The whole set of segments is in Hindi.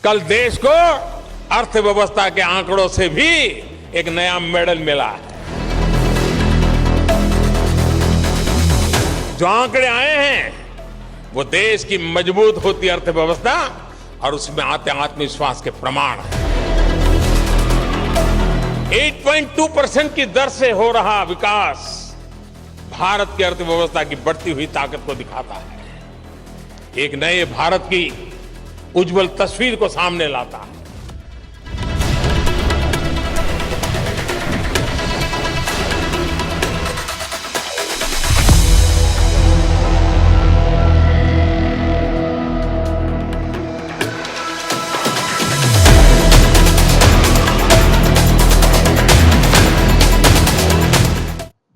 कल देश को अर्थव्यवस्था के आंकड़ों से भी एक नया मेडल मिला है। जो आंकड़े आए हैं वो देश की मजबूत होती अर्थव्यवस्था और उसमें आते आत्मविश्वास के प्रमाण है। 8.2% की दर से हो रहा विकास भारत की अर्थव्यवस्था की बढ़ती हुई ताकत को दिखाता है, एक नए भारत की उज्जवल तस्वीर को सामने लाता है।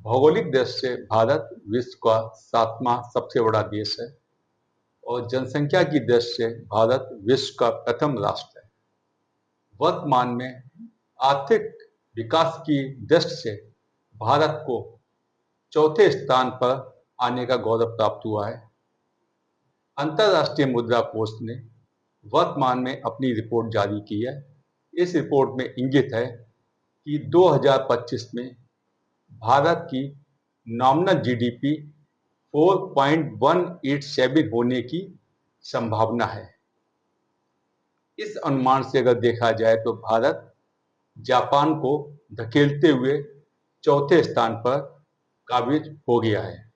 भौगोलिक दृष्टि से भारत विश्व का 7वां सबसे बड़ा देश है और जनसंख्या की दृष्टि से भारत विश्व का प्रथम राष्ट्र है। वर्तमान में आर्थिक विकास की दृष्टि से भारत को चौथे स्थान पर आने का गौरव प्राप्त हुआ है। अंतर्राष्ट्रीय मुद्रा कोष ने वर्तमान में अपनी रिपोर्ट जारी की है। इस रिपोर्ट में इंगित है कि 2025 में भारत की नॉमिनल जीडीपी 4.187 होने की संभावना है। इस अनुमान से अगर देखा जाए तो भारत जापान को धकेलते हुए चौथे स्थान पर काबिज हो गया है।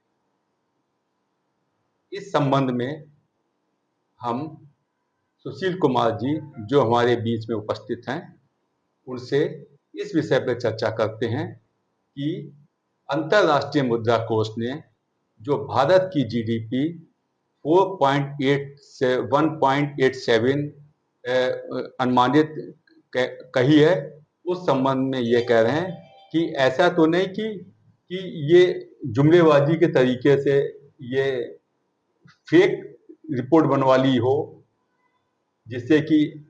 इस संबंध में हम सुशील कुमार जी जो हमारे बीच में उपस्थित हैं उनसे इस विषय पर चर्चा करते हैं कि अंतर्राष्ट्रीय मुद्रा कोष ने जो भारत की जीडीपी 1.87 अनुमानित कही है, उस संबंध में ये कह रहे हैं कि ऐसा तो नहीं कि ये जुमलेबाजी के तरीके से ये फेक रिपोर्ट बनवा ली हो जिससे कि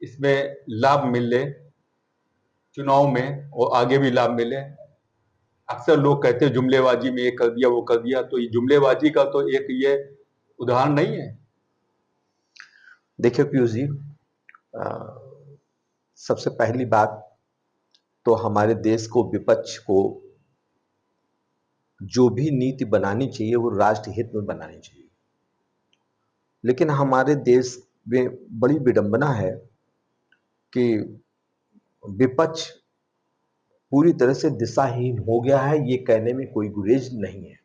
इसमें लाभ मिले चुनाव में और आगे भी लाभ मिले। अक्सर लोग कहते हैं जुमलेबाजी में ये कर दिया वो कर दिया, तो ये जुमलेबाजी का तो एक ये उदाहरण नहीं है। देखिए पीयूष जी, सबसे पहली बात तो हमारे देश को विपक्ष को जो भी नीति बनानी चाहिए वो राष्ट्र हित में बनानी चाहिए, लेकिन हमारे देश में बड़ी विडंबना है कि विपक्ष पूरी तरह से दिशाहीन हो गया है। ये कहने में कोई गुरेज नहीं है।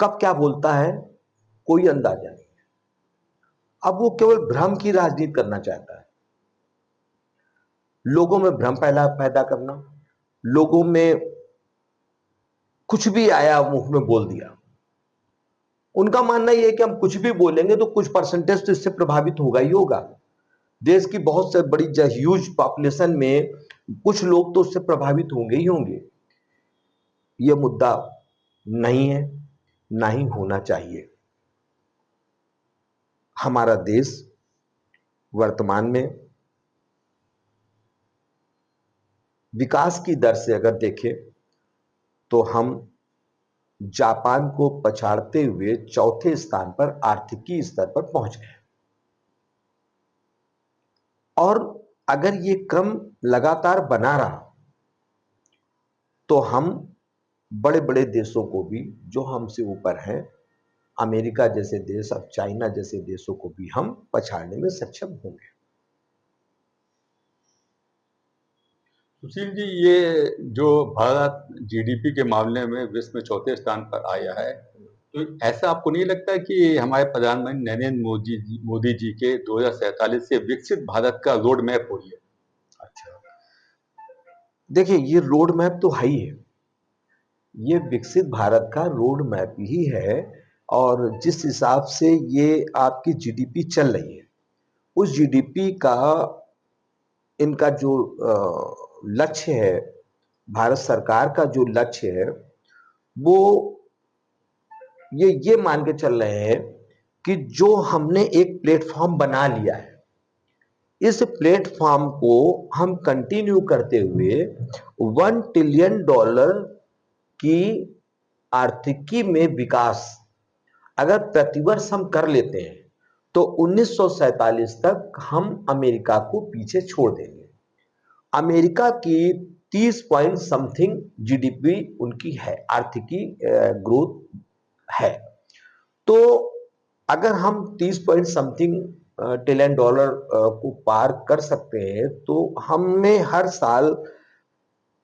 कब क्या बोलता है कोई अंदाजा नहीं है। अब वो केवल भ्रम की राजनीति करना चाहता है, लोगों में भ्रम पैदा करना, लोगों में कुछ भी आया मुंह में बोल दिया। उनका मानना यह है कि हम कुछ भी बोलेंगे तो कुछ परसेंटेज तो इससे प्रभावित होगा ही होगा। देश की बहुत से बड़ी ह्यूज पॉपुलेशन में कुछ लोग तो उससे प्रभावित होंगे ही होंगे। यह मुद्दा नहीं है, ना ही होना चाहिए। हमारा देश वर्तमान में विकास की दर से अगर देखें तो हम जापान को पछाड़ते हुए चौथे स्थान पर आर्थिकी स्तर पर पहुंच गए और अगर ये क्रम लगातार बना रहा तो हम बड़े बड़े देशों को भी जो हमसे ऊपर हैं, अमेरिका जैसे देश और चाइना जैसे देशों को भी हम पछाड़ने में सक्षम होंगे। सुशील जी, ये जो भारत जीडीपी के मामले में विश्व में चौथे स्थान पर आया है, तो ऐसा आपको नहीं लगता कि हमारे प्रधानमंत्री नरेंद्र मोदी जी के 2047 से विकसित भारत का रोड मैप हो गया? अच्छा, देखिए ये रोड मैप तो है ही है, ये विकसित भारत का रोड मैप ही है और जिस हिसाब से ये आपकी जीडीपी चल रही है उस जीडीपी का इनका जो लक्ष्य है, भारत सरकार का जो लक्ष्य है वो ये मान के चल रहे हैं कि जो हमने एक प्लेटफॉर्म बना लिया है इस प्लेटफॉर्म को हम कंटिन्यू करते हुए $1 ट्रिलियन की आर्थिकी में विकास अगर प्रतिवर्ष हम कर लेते हैं तो 1947 तक हम अमेरिका को पीछे छोड़ देंगे। अमेरिका की 30 पॉइंट समथिंग जीडीपी उनकी है, आर्थिकी ग्रोथ है। तो अगर हम 30 पॉइंट समथिंग ट्रिलियन डॉलर को पार कर सकते हैं तो हमें हर साल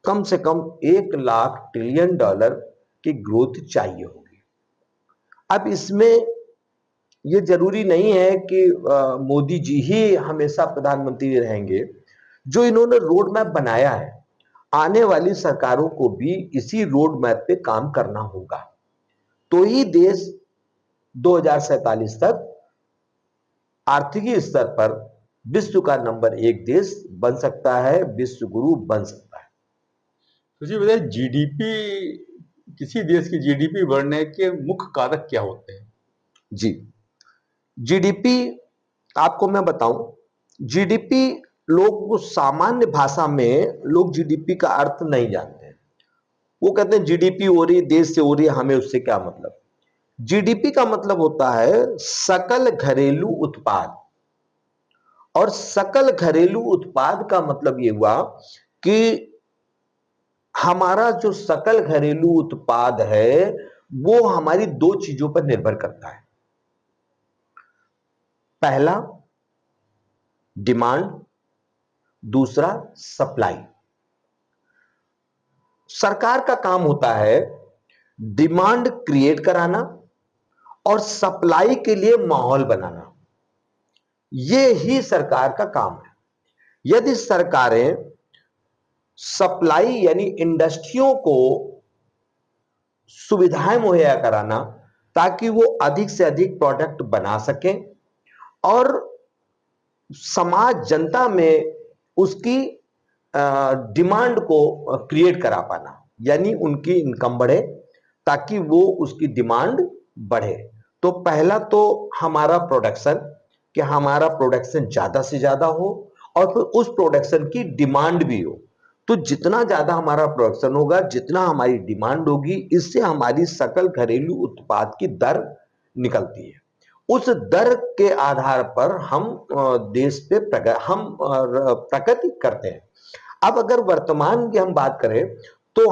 कम से कम 1 लाख ट्रिलियन डॉलर की ग्रोथ चाहिए होगी। अब इसमें ये जरूरी नहीं है कि मोदी जी ही हमेशा प्रधानमंत्री रहेंगे। जो इन्होंने रोड मैप बनाया है, आने वाली सरकारों को भी इसी रोड मैप पे काम करना होगा, तो ही देश 2047 तक आर्थिक स्तर पर विश्व का नंबर 1 देश बन सकता है, विश्व गुरु बन सकता है। तो जी बताइए, जीडीपी, किसी देश की जीडीपी बढ़ने के मुख्य कारक क्या होते हैं? जी, जीडीपी आपको मैं बताऊं, जीडीपी लोग सामान्य भाषा में लोग जीडीपी का अर्थ नहीं जानते हैं। वो कहते हैं जीडीपी हो रही, देश से हो रही है, हमें उससे क्या मतलब। जीडीपी का मतलब होता है सकल घरेलू उत्पाद, और सकल घरेलू उत्पाद का मतलब ये हुआ कि हमारा जो सकल घरेलू उत्पाद है वो हमारी 2 चीजों पर निर्भर करता है। पहला डिमांड, दूसरा सप्लाई। सरकार का काम होता है डिमांड क्रिएट कराना और सप्लाई के लिए माहौल बनाना। यह ही सरकार का काम है। यदि सरकारें सप्लाई यानी इंडस्ट्रियों को सुविधाएं मुहैया कराना ताकि वो अधिक से अधिक प्रोडक्ट बना सकें और समाज जनता में उसकी डिमांड को क्रिएट करा पाना, यानी उनकी इनकम बढ़े ताकि वो उसकी डिमांड बढ़े। तो पहला तो हमारा प्रोडक्शन, कि हमारा प्रोडक्शन ज्यादा से ज्यादा हो और फिर उस प्रोडक्शन की डिमांड भी हो। तो जितना ज्यादा हमारा प्रोडक्शन होगा, जितना हमारी डिमांड होगी, इससे हमारी सकल घरेलू उत्पाद की दर निकलती है। उस दर के आधार पर हम देश पे प्रगति करते हैं। अब अगर वर्तमान की हम बात करें तो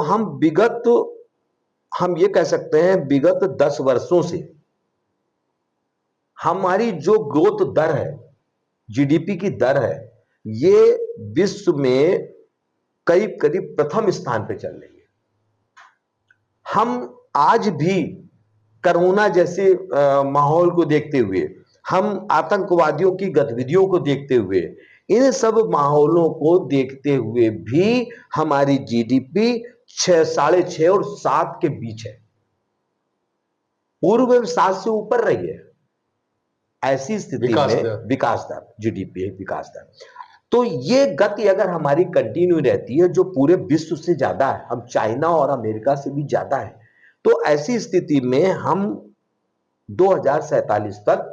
हम ये कह सकते हैं विगत 10 वर्षों से हमारी जो ग्रोथ दर है, जीडीपी की दर है, ये विश्व में करीब करीब प्रथम स्थान पे चल रही है। हम आज भी कोरोना जैसे माहौल को देखते हुए, हम आतंकवादियों की गतिविधियों को देखते हुए, इन सब माहौलों को देखते हुए भी हमारी जीडीपी 6, 6.5 और 7 के बीच है। पूर्व में 7 से ऊपर रही है। ऐसी स्थिति में विकास दर, जीडीपी है विकास दर। तो ये गति अगर हमारी कंटिन्यू रहती है, जो पूरे विश्व से ज्यादा है, हम चाइना और अमेरिका से भी ज्यादा है, तो ऐसी स्थिति में हम 2047 तक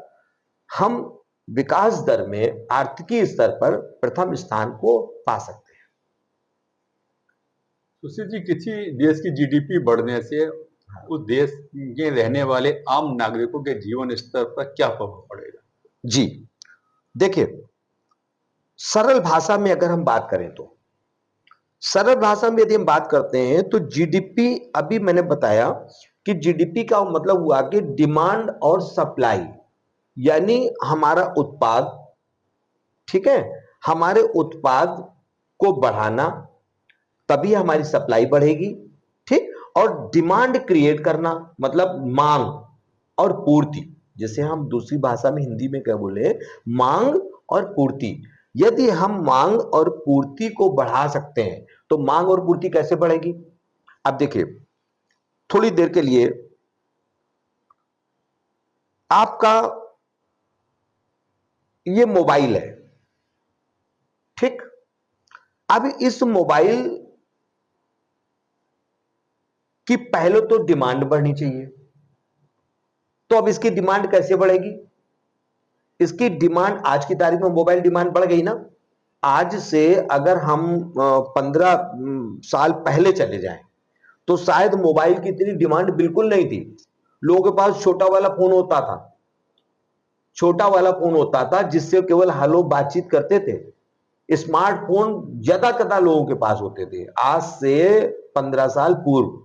हम विकास दर में आर्थिक स्तर पर प्रथम स्थान को पा सकते हैं। सुशील जी, किसी देश की जीडीपी बढ़ने से उस देश के रहने वाले आम नागरिकों के जीवन स्तर पर क्या प्रभाव पड़ेगा? जी देखिए, सरल भाषा में अगर हम बात करें तो, सरल भाषा में यदि हम बात करते हैं तो जीडीपी, अभी मैंने बताया कि जीडीपी का मतलब हुआ कि डिमांड और सप्लाई, यानी हमारा उत्पाद, ठीक है, हमारे उत्पाद को बढ़ाना, तभी हमारी सप्लाई बढ़ेगी, ठीक। और डिमांड क्रिएट करना मतलब मांग और पूर्ति, जैसे हम दूसरी भाषा में हिंदी में क्या बोले, मांग और पूर्ति। यदि हम मांग और पूर्ति को बढ़ा सकते हैं तो मांग और पूर्ति कैसे बढ़ेगी? अब देखिए, थोड़ी देर के लिए आपका ये मोबाइल है, ठीक। अब इस मोबाइल की पहले तो डिमांड बढ़नी चाहिए, तो अब इसकी डिमांड कैसे बढ़ेगी? इसकी डिमांड, आज की तारीख में मोबाइल डिमांड बढ़ गई ना। आज से अगर हम 15 साल पहले चले जाएं तो शायद मोबाइल की इतनी डिमांड बिल्कुल नहीं थी। लोगों के पास छोटा वाला फोन होता था, छोटा वाला फोन होता था जिससे केवल हेलो बातचीत करते थे। स्मार्टफोन ज्यादा लोगों के पास होते थे आज से 15 साल पूर्व।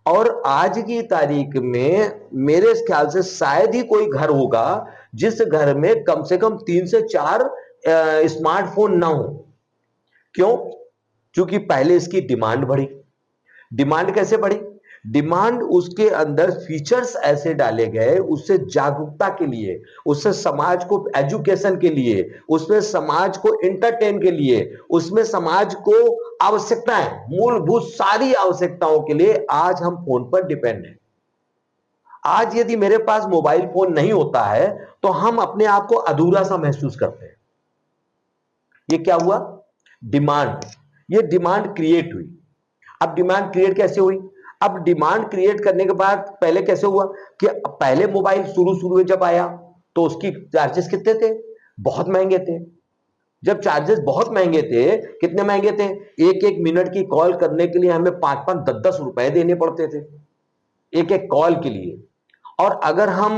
और आज की तारीख में मेरे ख्याल से शायद ही कोई घर होगा जिस घर में कम से कम 3 से 4 स्मार्टफोन ना हो। क्यों? क्योंकि पहले इसकी डिमांड बढ़ी। डिमांड कैसे बढ़ी? डिमांड उसके अंदर फीचर्स ऐसे डाले गए, उससे जागरूकता के लिए, उससे समाज को एजुकेशन के लिए, उसमें समाज को एंटरटेन के लिए, उसमें समाज को आवश्यकताएं, मूलभूत सारी आवश्यकताओं के लिए आज हम फोन पर डिपेंड हैं। आज यदि मेरे पास मोबाइल फोन नहीं होता है तो हम अपने आप को अधूरा सा महसूस करते हैं। ये क्या हुआ? डिमांड। ये डिमांड क्रिएट हुई। अब डिमांड क्रिएट कैसे हुई? अब डिमांड क्रिएट करने के बाद पहले कैसे हुआ कि पहले मोबाइल शुरू में जब आया तो उसकी चार्जेस कितने थे? बहुत महंगे थे। जब चार्जेस बहुत महंगे थे, कितने महंगे थे? एक एक मिनट की कॉल करने के लिए हमें 5-5, 10-10 रुपए देने पड़ते थे एक एक कॉल के लिए। और अगर हम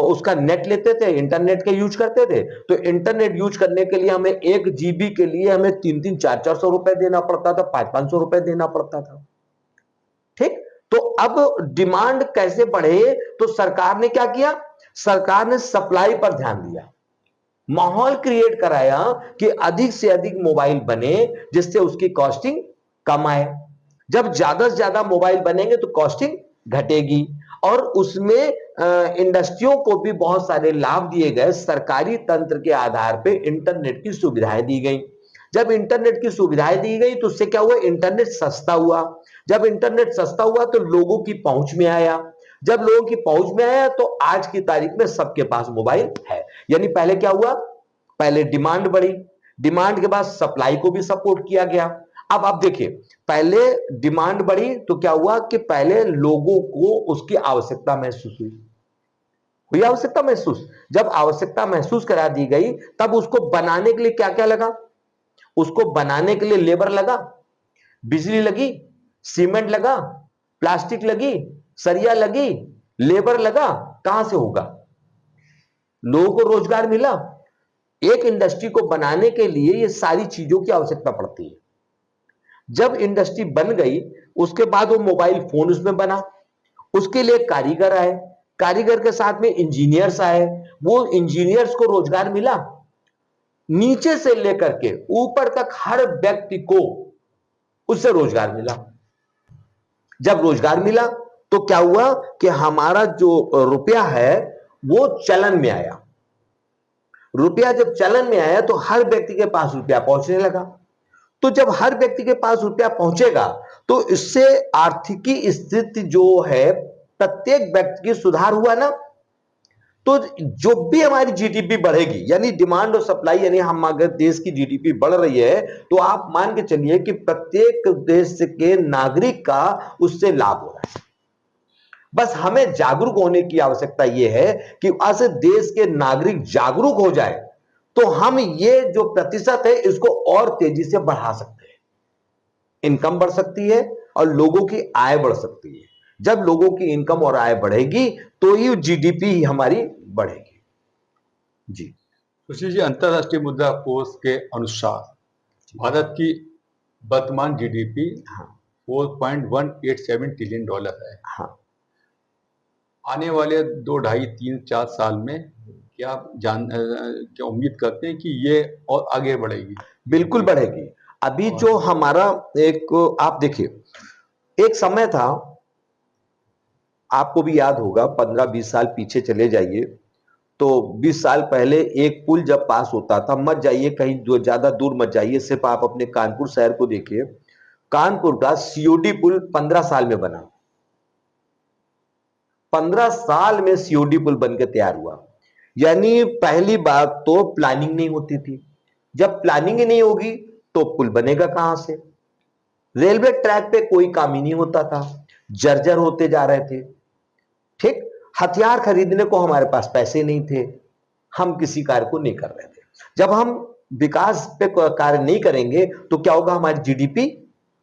उसका नेट लेते थे, इंटरनेट के यूज करते थे, तो इंटरनेट यूज करने के लिए हमें 1 GB के लिए हमें 3-3, 4-400 रुपए देना पड़ता था, 500-500 रुपए देना पड़ता था। ठीक? तो अब डिमांड कैसे बढ़े? तो सरकार ने क्या किया? सरकार ने सप्लाई पर ध्यान दिया, माहौल क्रिएट कराया कि अधिक से अधिक मोबाइल बने जिससे उसकी कॉस्टिंग कम आए। जब ज्यादा से ज्यादा मोबाइल बनेंगे तो कॉस्टिंग घटेगी। और उसमें इंडस्ट्रियों को भी बहुत सारे लाभ दिए गए। सरकारी तंत्र के आधार पे इंटरनेट की सुविधाएं दी गई। जब इंटरनेट की सुविधाएं दी गई तो उससे क्या हुआ? इंटरनेट सस्ता हुआ। जब इंटरनेट सस्ता हुआ तो लोगों की पहुंच में आया। जब लोगों की पहुंच में आया तो आज की तारीख में सबके पास मोबाइल है। यानी पहले क्या हुआ? पहले डिमांड बढ़ी, डिमांड के बाद सप्लाई को भी सपोर्ट किया गया। अब आप देखिए, पहले डिमांड बढ़ी तो क्या हुआ कि पहले लोगों को उसकी आवश्यकता महसूस हुई आवश्यकता महसूस। जब आवश्यकता महसूस करा दी गई तब उसको बनाने के लिए क्या क्या लगा? उसको बनाने के लिए लेबर लगा, बिजली लगी, सीमेंट लगा, प्लास्टिक लगी, सरिया लगी, लेबर लगा। कहां से होगा? लोगों को रोजगार मिला। एक इंडस्ट्री को बनाने के लिए ये सारी चीजों की आवश्यकता पड़ती है। जब इंडस्ट्री बन गई उसके बाद वो मोबाइल फोन उसमें बना, उसके लिए कारीगर आए, कारीगर के साथ में इंजीनियर्स आए, वो इंजीनियर्स को रोजगार मिला। नीचे से लेकर के ऊपर तक हर व्यक्ति को उससे रोजगार मिला। जब रोजगार मिला तो क्या हुआ कि हमारा जो रुपया है वो चलन में आया। रुपया जब चलन में आया तो हर व्यक्ति के पास रुपया पहुंचने लगा। तो जब हर व्यक्ति के पास रुपया पहुंचेगा तो इससे आर्थिकी स्थिति जो है प्रत्येक व्यक्ति की सुधार हुआ ना। तो जो भी हमारी जीडीपी बढ़ेगी, यानी डिमांड और सप्लाई, यानी हम अगर देश की जीडीपी बढ़ रही है तो आप मान के चलिए कि प्रत्येक देश के नागरिक का उससे लाभ हो रहा है। बस हमें जागरूक होने की आवश्यकता यह है कि आज देश के नागरिक जागरूक हो जाए तो हम ये जो प्रतिशत है इसको और तेजी से बढ़ा सकते हैं। इनकम बढ़ सकती है और लोगों की आय बढ़ सकती है। जब लोगों की इनकम और आय बढ़ेगी तो ये जीडीपी हमारी बढ़ेगी। जी सुशील जी, अंतरराष्ट्रीय मुद्रा कोष के अनुसार भारत की वर्तमान जीडीपी हाँ 4.187 ट्रिलियन डॉलर है। हाँ आने वाले 2, 2.5, 3, 4 साल में क्या उम्मीद करते हैं कि ये और आगे बढ़ेगी? बिल्कुल बढ़ेगी। अभी जो हमारा एक, आप देखिए एक समय था, आपको भी याद होगा 15-20 साल पीछे चले जाइए तो 20 साल पहले एक पुल जब पास होता था, मत जाइए कहीं ज्यादा दूर मत जाइए, सिर्फ आप अपने कानपुर शहर को देखिए। कानपुर का सीओडी पुल 15 साल में बना। 15 साल में सीओडी पुल बनकर तैयार हुआ। यानी पहली बात तो प्लानिंग नहीं होती थी। जब प्लानिंग ही नहीं होगी तो पुल बनेगा कहां से? रेलवे ट्रैक पे कोई काम ही नहीं होता था, जर्जर होते जा रहे थे। ठीक, हथियार खरीदने को हमारे पास पैसे नहीं थे, हम किसी कार्य को नहीं कर रहे थे। जब हम विकास पे कार्य नहीं करेंगे तो क्या होगा? हमारी जीडीपी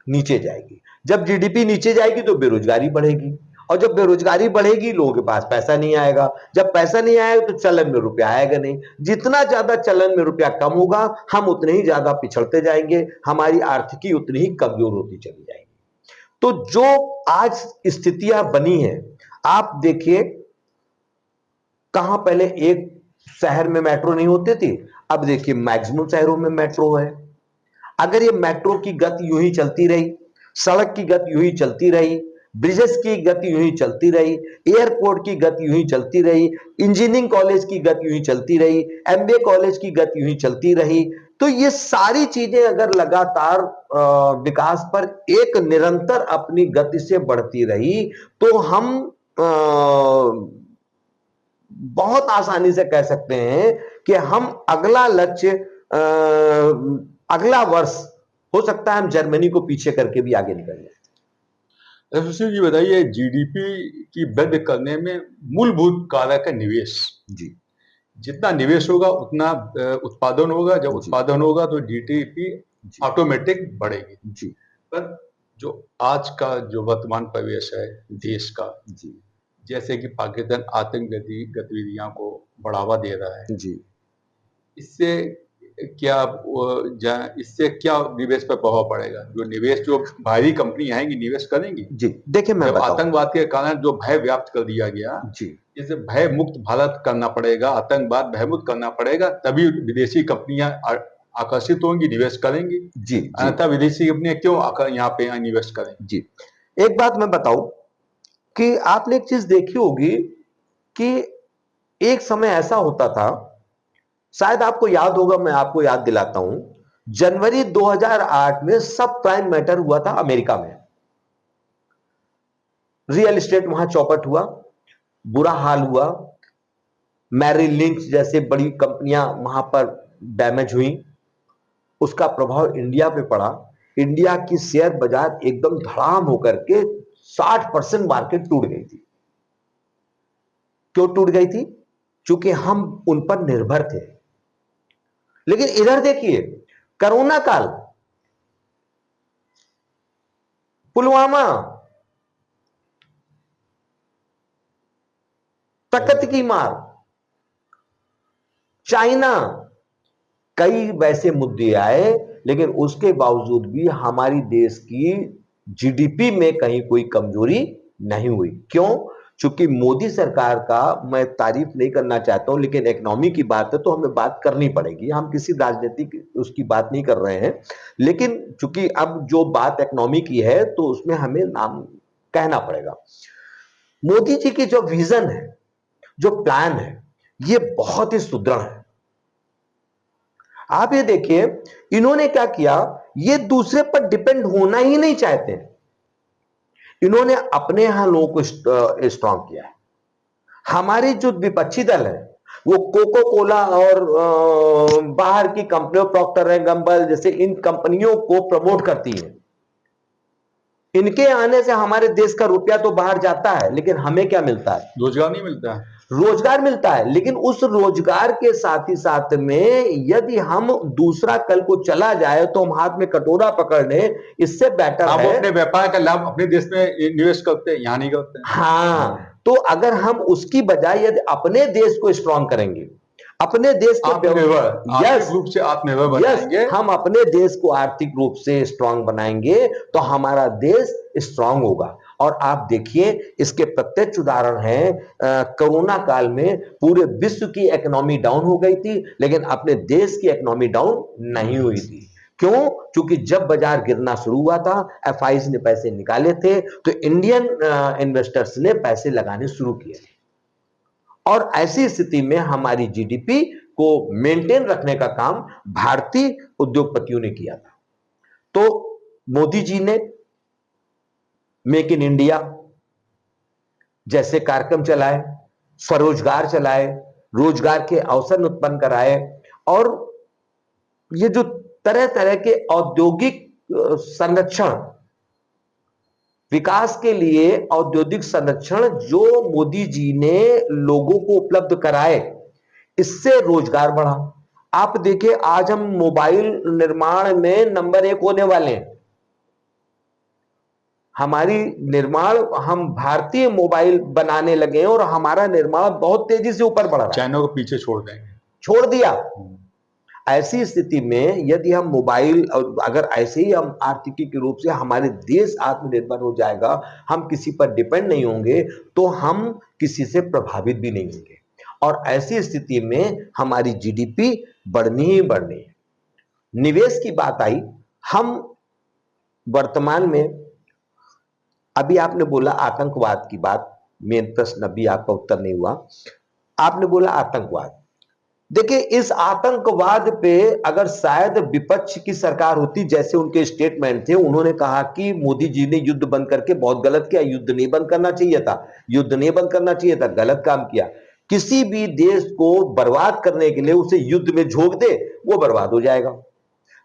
नीचे जाएगी। जब जीडीपी नीचे जाएगी तो बेरोजगारी बढ़ेगी और जब बेरोजगारी बढ़ेगी लोगों के पास पैसा नहीं आएगा, जब पैसा नहीं आएगा तो चलन में रुपया आएगा नहीं, जितना ज्यादा चलन में रुपया कम होगा हम उतने ही ज्यादा पिछड़ते जाएंगे, हमारी आर्थिकी उतनी ही कमजोर होती चली जाएगी। तो जो आज स्थितियां बनी है, आप देखिए कहां पहले एक शहर में मेट्रो नहीं होती थी, अब देखिए मैक्सिमम शहरों में मेट्रो है। अगर ये मेट्रो की गति यूं ही चलती रही, सड़क की गति यूं ही चलती रही, ब्रिजेस की गति यूं ही चलती रही, एयरपोर्ट की गति यूं ही चलती रही, इंजीनियरिंग कॉलेज की गति यूं ही चलती रही, एमबीए कॉलेज की गति यूं ही चलती रही, तो ये सारी चीजें अगर लगातार विकास पर एक निरंतर अपनी गति से बढ़ती रही तो हम बहुत आसानी से कह सकते हैं कि हम अगला लक्ष्य अगला वर्ष हो सकता है हम जर्मनी को पीछे करके भी आगे निकल जाए। सुशील जी बताइए, जीडीपी की वृद्धि करने में मूलभूत कारक है निवेश। जी, जितना निवेश होगा उतना उत्पादन होगा, जब उत्पादन होगा तो जीडीपी ऑटोमेटिक बढ़ेगी। जी, पर जो आज का जो वर्तमान परिवेश है देश का, जी, जैसे कि पाकिस्तान आतंक गतिविधियों को बढ़ावा दे रहा है, जी, इससे इससे क्या निवेश पर प्रभाव पड़ेगा? जो निवेश, जो बाहरी कंपनी आएंगी निवेश करेंगी। जी, देखिए मैं जब बताऊं, आतंकवाद के कारण जो भय व्याप्त कर दिया गया, जी, इसे भय मुक्त भारत करना पड़ेगा, आतंकवाद भयमुक्त करना पड़ेगा, तभी विदेशी कंपनियां आकर्षित होंगी, निवेश करेंगी। जी, अन्यथा विदेशी कंपनियां क्यों आकर यहाँ पे निवेश करेंगी? जी, एक बात मैं बताऊं कि आपने एक चीज देखी होगी कि एक समय ऐसा होता था, शायद आपको याद होगा, मैं आपको याद दिलाता हूं, जनवरी 2008 में सब प्राइम मैटर हुआ था अमेरिका में। रियल एस्टेट वहां चौपट हुआ, बुरा हाल हुआ, मैरिल लिंच जैसे बड़ी कंपनियां वहां पर डैमेज हुई, उसका प्रभाव इंडिया पे पड़ा। इंडिया की शेयर बाजार एकदम धड़ाम होकर के 60% मार्केट टूट गई थी। क्यों टूट गई थी? क्योंकि हम उन पर निर्भर थे। लेकिन इधर देखिए, कोरोना काल, पुलवामा, तकत की मार, चाइना, कई वैसे मुद्दे आए, लेकिन उसके बावजूद भी हमारी देश की जीडीपी में कहीं कोई कमजोरी नहीं हुई। क्यों? चूंकि मोदी सरकार का, मैं तारीफ नहीं करना चाहता हूं, लेकिन इकोनॉमी की बात है तो हमें बात करनी पड़ेगी। हम किसी राजनीतिक उसकी बात नहीं कर रहे हैं, लेकिन चूंकि अब जो बात इकोनॉमी की है तो उसमें हमें नाम कहना पड़ेगा। मोदी जी की जो विजन है, जो प्लान है, ये बहुत ही सुदृढ़ है। आप ये देखिए, इन्होंने क्या किया, ये दूसरे पर डिपेंड होना ही नहीं चाहते हैं। इन्होंने अपने यहां लोगों को स्ट्रांग किया है। हमारे जो विपक्षी दल है वो कोको कोला और बाहर की कंपनियों, प्रॉक्टर एंड गैंबल जैसे इन कंपनियों को प्रमोट करती है। इनके आने से हमारे देश का रुपया तो बाहर जाता है, लेकिन हमें क्या मिलता है? रोजगार नहीं मिलता है। रोजगार मिलता है, लेकिन उस रोजगार के साथ ही साथ में यदि हम दूसरा कल को चला जाए तो हम हाथ में कटोरा पकड़ने, इससे बेटर आप है अपने व्यापार का लाभ अपने देश में निवेश करते हैं, यहाँ नहीं करते हैं। हाँ, तो अगर हम उसकी बजाय यदि अपने देश को स्ट्रांग करेंगे, अपने देश के आर्थिक रूप से आत्मनिर्भर बनाएंगे, हम अपने देश को आर्थिक रूप से स्ट्रांग बनाएंगे तो हमारा देश स्ट्रांग होगा। और आप देखिए, इसके प्रत्यक्ष उदाहरण है, कोरोना काल में पूरे विश्व की इकोनॉमी डाउन हो गई थी, लेकिन अपने देश की इकोनॉमी डाउन नहीं हुई थी। क्यों? क्योंकि जब बाजार गिरना शुरू हुआ था, एफआईज ने पैसे निकाले थे, तो इंडियन इन्वेस्टर्स ने पैसे लगाने शुरू किए, और ऐसी स्थिति में हमारी जीडीपी को मेंटेन रखने का काम भारतीय उद्योगपतियों ने किया था। तो मोदी जी ने मेक इन इंडिया जैसे कार्यक्रम चलाए, स्वरोजगार चलाए, रोजगार के अवसर उत्पन्न कराए, और ये जो तरह तरह के औद्योगिक संरक्षण, विकास के लिए औद्योगिक संरक्षण जो मोदी जी ने लोगों को उपलब्ध कराए, इससे रोजगार बढ़ा। आप देखिए, आज हम मोबाइल निर्माण में नंबर 1 होने वाले हैं। हमारी निर्माण, हम भारतीय मोबाइल बनाने लगे हैं और हमारा निर्माण बहुत तेजी से ऊपर बढ़ रहा है, चाइना को पीछे छोड़ देंगे। छोड़ दिया। ऐसी स्थिति में यदि हम मोबाइल, और अगर ऐसे ही हम आर्थिकी के रूप से हमारे देश आत्मनिर्भर हो जाएगा, हम किसी पर डिपेंड नहीं होंगे, तो हम किसी से प्रभावित भी नहीं होंगे। और ऐसी स्थिति में हमारी जीडीपी बढ़नी ही बढ़नी है। निवेश की बात आई, हम वर्तमान में, अभी आपने बोला आतंकवाद की बात, मेन प्रश्न अभी आपका उत्तर नहीं हुआ। आपने बोला आतंकवाद, देखिए इस आतंकवाद पे अगर शायद विपक्ष की सरकार होती, जैसे उनके स्टेटमेंट थे, उन्होंने कहा कि मोदी जी ने युद्ध बंद करके बहुत गलत किया, युद्ध नहीं बंद करना चाहिए था, युद्ध नहीं बंद करना चाहिए था, गलत काम किया। किसी भी देश को बर्बाद करने के लिए उसे युद्ध में झोंक दे, वो बर्बाद हो जाएगा।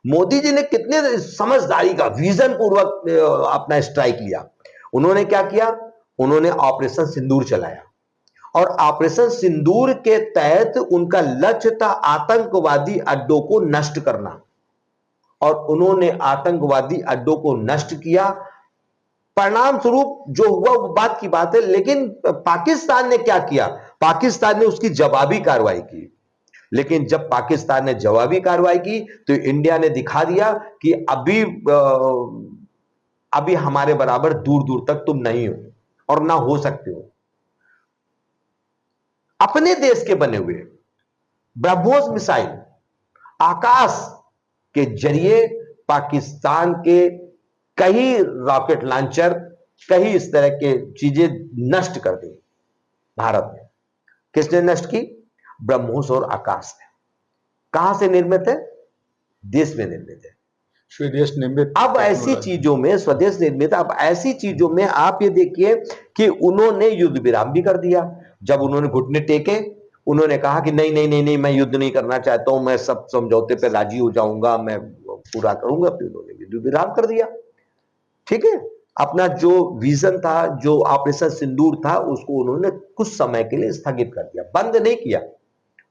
मोदी जी ने कितने समझदारी का, विजन पूर्वक अपना स्ट्राइक लिया। उन्होंने क्या किया, उन्होंने ऑपरेशन सिंदूर चलाया, और ऑपरेशन सिंदूर के तहत उनका लक्ष्य था आतंकवादी अड्डों को नष्ट करना, और उन्होंने आतंकवादी अड्डों को नष्ट किया। परिणाम स्वरूप जो हुआ वो बात की बात है, लेकिन पाकिस्तान ने क्या किया, पाकिस्तान ने उसकी जवाबी कार्रवाई की। लेकिन जब पाकिस्तान ने जवाबी कार्रवाई की तो इंडिया ने दिखा दिया कि अभी हमारे बराबर दूर दूर तक तुम नहीं हो और ना हो सकते हो। अपने देश के बने हुए ब्रह्मोस मिसाइल आकाश के जरिए पाकिस्तान के कई रॉकेट लॉन्चर, कई इस तरह के चीजें नष्ट कर दी भारत ने। किसने नष्ट की? ब्रह्मोस और आकाश ने। कहां से निर्मित है? देश में निर्मित है, स्वदेश निर्मित। अब ऐसी चीजों में, स्वदेश निर्मित, अब ऐसी चीजों में आप ये देखिए कि उन्होंने युद्ध विराम भी कर दिया। जब उन्होंने घुटने टेके, उन्होंने कहा कि नहीं नहीं नहीं नहीं, मैं युद्ध नहीं करना चाहता हूं, मैं सब समझौते पे राजी हो जाऊंगा, मैं पूरा करूंगा, फिर उन्होंने युद्ध विराम कर दिया। ठीक है, अपना जो विजन था, जो ऑपरेशन सिंदूर था, उसको उन्होंने कुछ समय के लिए स्थगित कर दिया, बंद नहीं किया।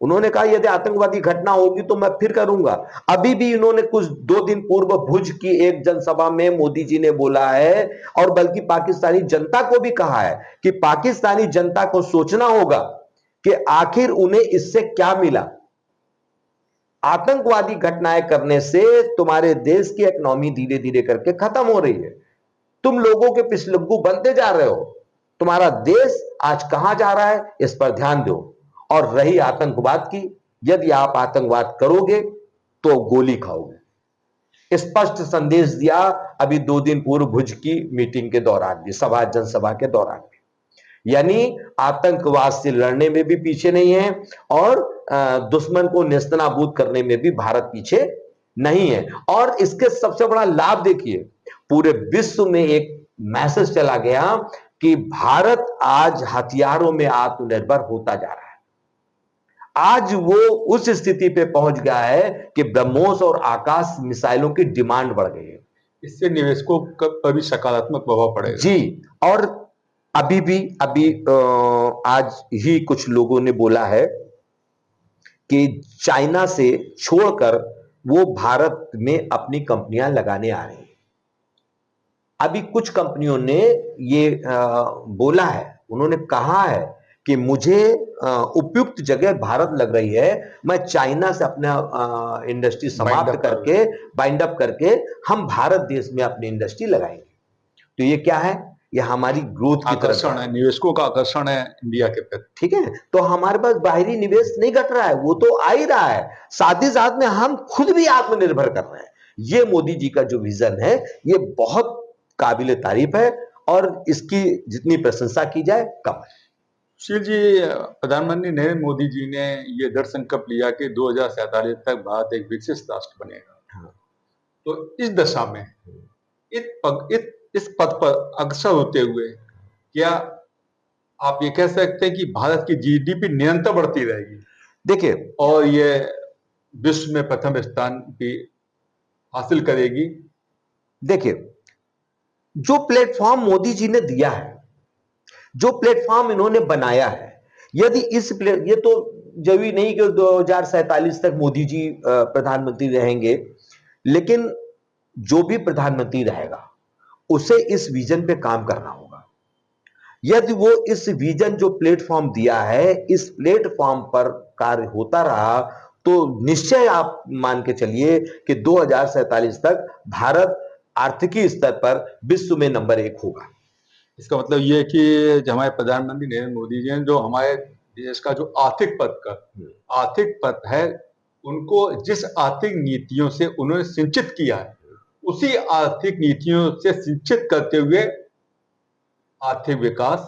उन्होंने कहा यदि आतंकवादी घटना होगी तो मैं फिर करूंगा। अभी भी इन्होंने कुछ 2 दिन पूर्व भुज की एक जनसभा में मोदी जी ने बोला है, और बल्कि पाकिस्तानी जनता को भी कहा है कि पाकिस्तानी जनता को सोचना होगा कि आखिर उन्हें इससे क्या मिला। आतंकवादी घटनाएं करने से तुम्हारे देश की इकोनॉमी धीरे धीरे करके खत्म हो रही है, तुम लोगों के पिछलग्गू बनते जा रहे हो, तुम्हारा देश आज कहां जा रहा है, इस पर ध्यान दो। और रही आतंकवाद की, यदि आप आतंकवाद करोगे तो गोली खाओगे। स्पष्ट संदेश दिया अभी 2 दिन पूर्व भुज की मीटिंग के दौरान भी, जनसभा के दौरान भी। यानी आतंकवाद से लड़ने में भी पीछे नहीं है, और दुश्मन को नेस्तनाबूद करने में भी भारत पीछे नहीं है। और इसके सबसे बड़ा लाभ देखिए, पूरे विश्व में एक मैसेज चला गया कि भारत आज हथियारों में आत्मनिर्भर होता जा रहा है। आज वो उस स्थिति पे पहुंच गया है कि ब्रह्मोस और आकाश मिसाइलों की डिमांड बढ़ गई है। इससे निवेशकों पर भी सकारात्मक प्रभाव पड़ेगा जी। और अभी आज ही कुछ लोगों ने बोला है कि चाइना से छोड़कर वो भारत में अपनी कंपनियां लगाने आ रही हैं। अभी कुछ कंपनियों ने ये बोला है, उन्होंने कहा है कि मुझे उपयुक्त जगह भारत लग रही है, मैं चाइना से अपना इंडस्ट्री समाप्त करके, बाइंड अप करके हम भारत देश में अपनी इंडस्ट्री लगाएंगे। तो ये क्या है? ये हमारी ग्रोथ की आकर्षण है, निवेशकों का आकर्षण है इंडिया के प्रति। ठीक है, तो हमारे पास बाहरी निवेश नहीं घट रहा है, वो तो आ ही रहा है। साथ ही साथ में हम खुद भी आत्मनिर्भर कर रहे हैं। ये मोदी जी का जो विजन है, ये बहुत काबिले तारीफ है, और इसकी जितनी प्रशंसा की जाए कम है। सुशील जी, प्रधानमंत्री नरेंद्र मोदी जी ने ये दृढ़ संकल्प लिया कि 2047 तक भारत एक विकसित राष्ट्र बनेगा। हाँ। तो इस दशा में इस पद पर अग्रसर होते हुए क्या आप ये कह सकते हैं कि भारत की जीडीपी निरंतर बढ़ती रहेगी? देखिए, और ये विश्व में प्रथम स्थान भी हासिल करेगी? देखिए, जो प्लेटफॉर्म मोदी जी ने दिया है, जो प्लेटफॉर्म इन्होंने बनाया है, यदि ये तो जरूरी नहीं कि 2047 तक मोदी जी प्रधानमंत्री रहेंगे, लेकिन जो भी प्रधानमंत्री रहेगा उसे इस विजन पे काम करना होगा। यदि वो इस विजन जो प्लेटफॉर्म दिया है, इस प्लेटफॉर्म पर कार्य होता रहा, तो निश्चय आप मान के चलिए कि 2047 तक भारत आर्थिकी स्तर पर विश्व में नंबर 1 होगा। इसका मतलब ये है कि जो हमारे प्रधानमंत्री नरेंद्र मोदी जी ने जो हमारे देश का जो आर्थिक पथ है, उनको जिस आर्थिक नीतियों से उन्होंने सिंचित किया है, उसी आर्थिक नीतियों से सिंचित करते हुए आर्थिक विकास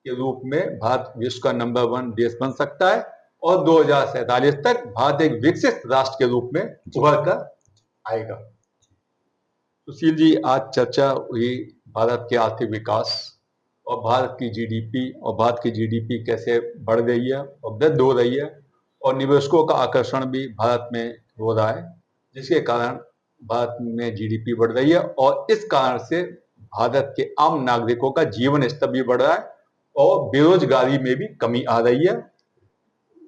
के रूप में भारत विश्व का नंबर 1 देश बन सकता है और 2047 तक भारत एक विकसित राष्ट्र के रूप में उभर कर आएगा। सुशील जी, आज चर्चा हुई भारत के आर्थिक विकास और भारत की जीडीपी कैसे बढ़ रही है और वृद्धि हो रही है, और निवेशकों का आकर्षण भी भारत में हो रहा है, जिसके कारण भारत में जीडीपी बढ़ रही है और इस कारण से भारत के आम नागरिकों का जीवन स्तर भी बढ़ रहा है और बेरोजगारी में भी कमी आ रही है।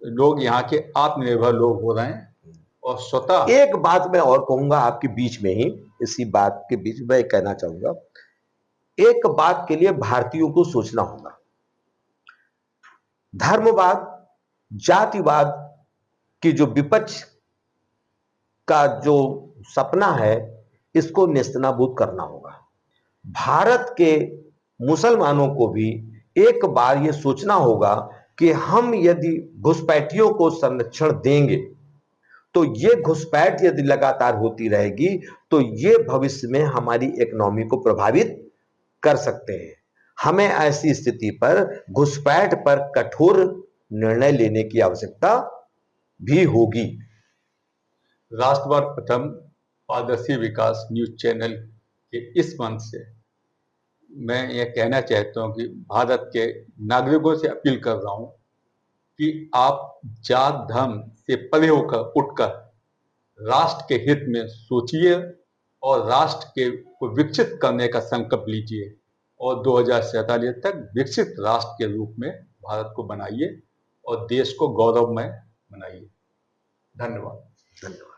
लोग यहाँ के आत्मनिर्भर लोग हो रहे हैं और स्वतः। एक बात मैं और कहूंगा आपके बीच में ही, इसी बात के बीच में कहना चाहूंगा, एक बात के लिए भारतीयों को सोचना होगा। धर्मवाद, जातिवाद की जो विपक्ष का जो सपना है, इसको नेस्तनाबूद करना होगा। भारत के मुसलमानों को भी एक बार यह सोचना होगा कि हम यदि घुसपैठियों को संरक्षण देंगे, तो ये घुसपैठ यदि लगातार होती रहेगी तो ये भविष्य में हमारी इकोनॉमी को प्रभावित कर सकते हैं। हमें ऐसी स्थिति पर घुसपैठ पर कठोर निर्णय लेने की आवश्यकता भी होगी। राष्ट्रवाद प्रथम पारदर्शी विकास न्यूज चैनल के इस मंच से मैं ये कहना चाहता हूं कि भारत के नागरिकों से अपील कर रहा हूं कि आप जात धर्म से परे होकर उठकर राष्ट्र के हित में सोचिए और राष्ट्र के को विकसित करने का संकल्प लीजिए और 2047 तक विकसित राष्ट्र के रूप में भारत को बनाइए और देश को गौरवमय बनाइए। धन्यवाद। धन्यवाद।